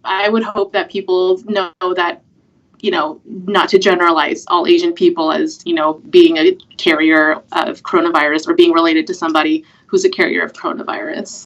I would hope that people know that, not to generalize all Asian people as, being a carrier of coronavirus or being related to somebody who's a carrier of coronavirus.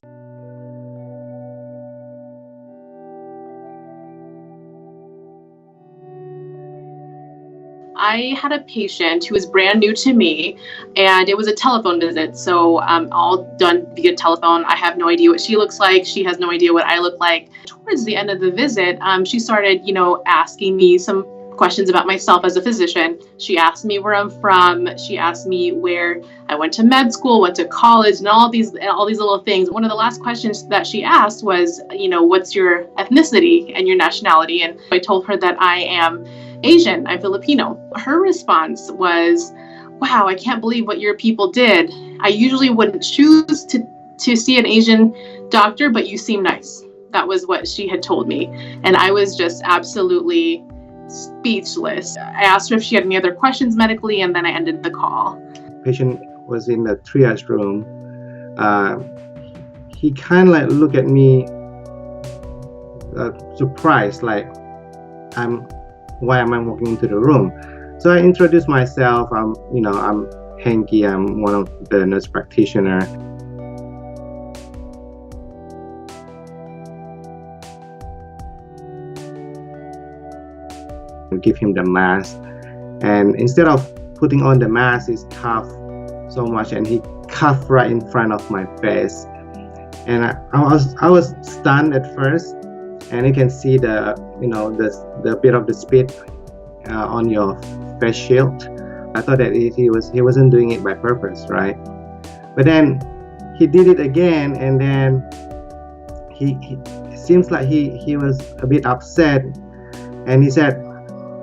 I had a patient who was brand new to me, and it was a telephone visit. So all done via telephone. I have no idea what she looks like. She has no idea what I look like. Towards the end of the visit, she started, asking me some questions about myself as a physician. She asked me where I'm from. She asked me where I went to med school, went to college, and all these little things. One of the last questions that she asked was, what's your ethnicity and your nationality? And I told her that I am Asian, I'm Filipino. Her response was, wow, I can't believe what your people did. I usually wouldn't choose to see an Asian doctor, but you seem nice. That was what she had told me. And I was just absolutely speechless. I asked her if she had any other questions medically, and then I ended the call. Patient was in the triage room. He kind of like looked at me surprised, like why am I walking into the room? So I introduced myself. I'm Henki. I'm one of the nurse practitioners. Give him the mask, and instead of putting on the mask, he coughed so much, and he coughed right in front of my face, and I was stunned at first, and you can see the bit of the spit on your face shield. I thought that he wasn't doing it by purpose, right? But then he did it again, and then he seems like he was a bit upset, and he said,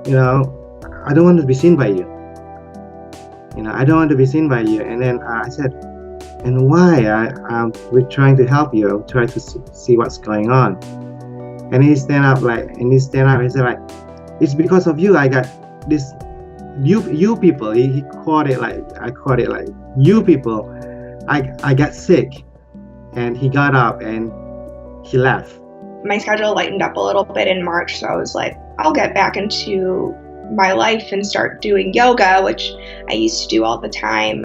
I don't want to be seen by you. I don't want to be seen by you. And then I said, and why? We're trying to help you. I'm trying to see what's going on. And he stand up and said like, it's because of you I got this. You people. He called it like, I called it like, you people. I got sick. And he got up and he left. My schedule lightened up a little bit in March, so I was like, I'll get back into my life and start doing yoga, which I used to do all the time.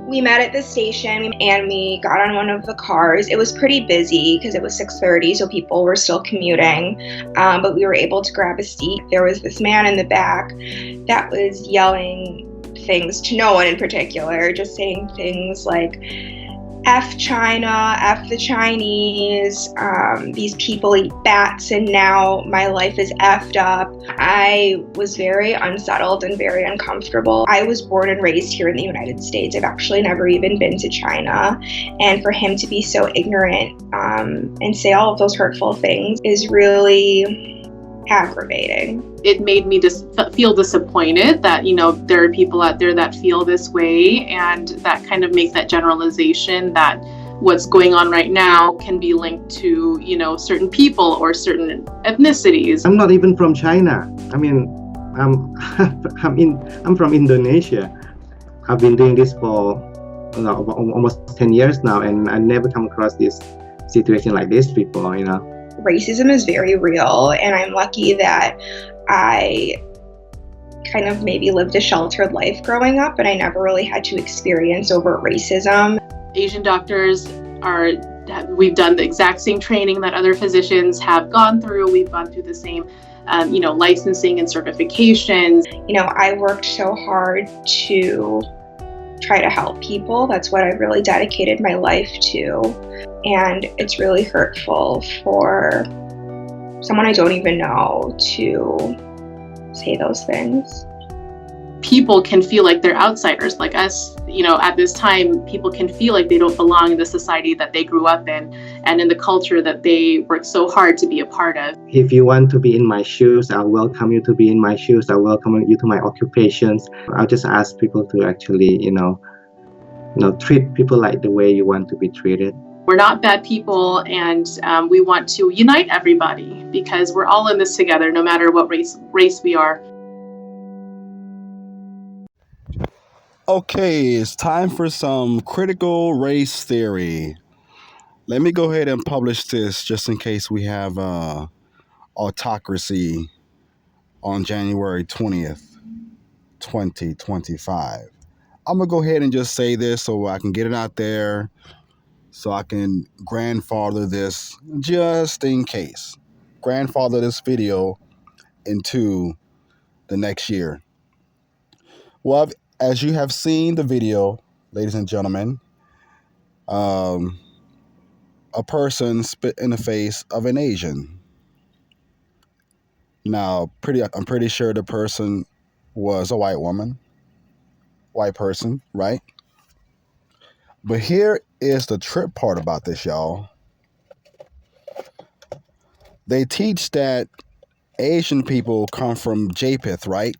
We met at the station and we got on one of the cars. It was pretty busy because it was 6:30, so people were still commuting, but we were able to grab a seat. There was this man in the back that was yelling things to no one in particular, just saying things like, F China, F the Chinese, these people eat bats and now my life is effed up. I was very unsettled and very uncomfortable. I was born and raised here in the United States. I've actually never even been to China. And for him to be so ignorant and say all of those hurtful things is really aggravating. It made me just feel disappointed that, there are people out there that feel this way, and that kind of makes that generalization that what's going on right now can be linked to, certain people or certain ethnicities. I'm not even from China. I mean, I'm from Indonesia. I've been doing this for almost 10 years now, and I never come across this situation like this before, Racism is very real, and I'm lucky that I kind of maybe lived a sheltered life growing up, and I never really had to experience overt racism. Asian doctors we've done the exact same training that other physicians have gone through. We've gone through the same, licensing and certifications. I worked so hard to try to help people. That's what I really dedicated my life to. And it's really hurtful for someone I don't even know to say those things. People can feel like they're outsiders, like us. At this time, people can feel like they don't belong in the society that they grew up in and in the culture that they worked so hard to be a part of. If you want to be in my shoes, I'll welcome you to be in my shoes. I'll welcome you to my occupations. I'll just ask people to actually, treat people like the way you want to be treated. We're not bad people, and we want to unite everybody because we're all in this together, no matter what race we are. Okay, it's time for some critical race theory. Let me go ahead and publish this just in case we have autocracy on January 20th, 2025. I'm going to go ahead and just say this so I can get it out there, so I can grandfather this just in case. Grandfather this video into the next year. Well, as you have seen the video, ladies and gentlemen, a person spit in the face of an Asian. Now, I'm pretty sure the person was a white woman, white person, right? But here is the trip part about this, y'all. They teach that Asian people come from Japheth, right?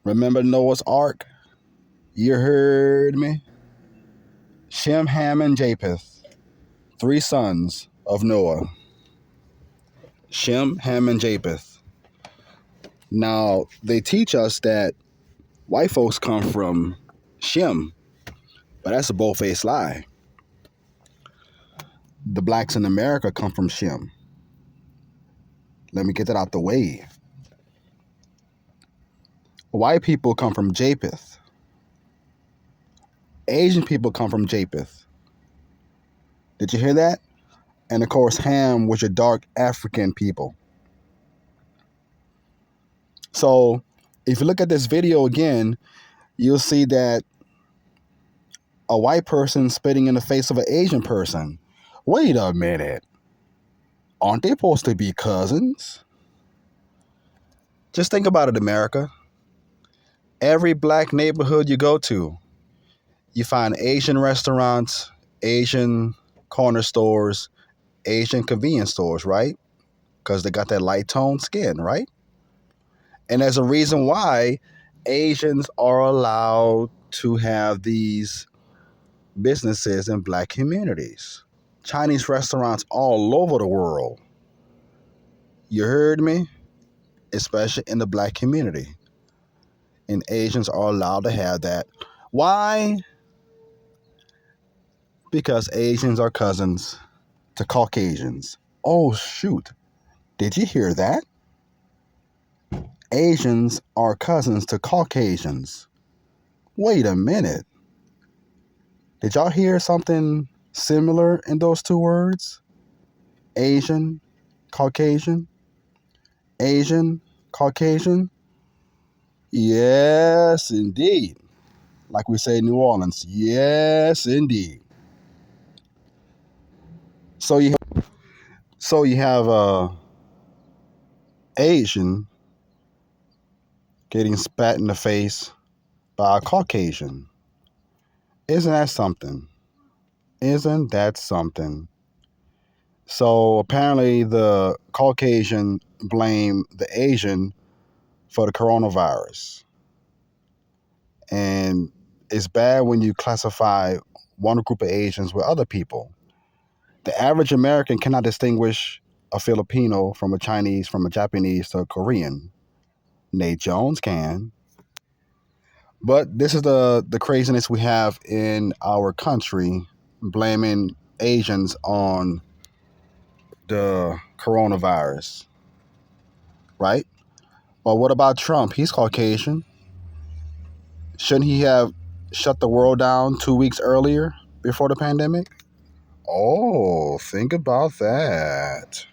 Remember Noah's Ark? You heard me? Shem, Ham, and Japheth, 3 sons of Noah. Shem, Ham, and Japheth. Now, they teach us that white folks come from Shem, but that's a bold-faced lie. The blacks in America come from Shem. Let me get that out the way. White people come from Japheth. Asian people come from Japheth. Did you hear that? And of course, Ham was your dark African people. So if you look at this video again, you'll see that a white person spitting in the face of an Asian person. Wait a minute. Aren't they supposed to be cousins? Just think about it, America. Every black neighborhood you go to, you find Asian restaurants, Asian corner stores, Asian convenience stores, right? Because they got that light toned skin, right? And there's a reason why Asians are allowed to have these businesses in black communities. Chinese restaurants all over the world. You heard me? Especially in the black community. And Asians are allowed to have that. Why? Because Asians are cousins to Caucasians. Oh, shoot. Did you hear that? Asians are cousins to Caucasians. Wait a minute. Did y'all hear something similar in those 2 words? Asian, Caucasian. Asian, Caucasian. Yes, indeed. Like we say in New Orleans. Yes, indeed. So you have Asian getting spat in the face by a Caucasian. Isn't that something? Isn't that something? So apparently the Caucasian blamed the Asian for the coronavirus. And it's bad when you classify one group of Asians with other people. The average American cannot distinguish a Filipino from a Chinese, from a Japanese to a Korean. Nate Jones can. But this is the craziness we have in our country, blaming Asians on the coronavirus, right? Well, what about Trump? He's Caucasian. Shouldn't he have shut the world down 2 weeks earlier before the pandemic? Oh, think about that.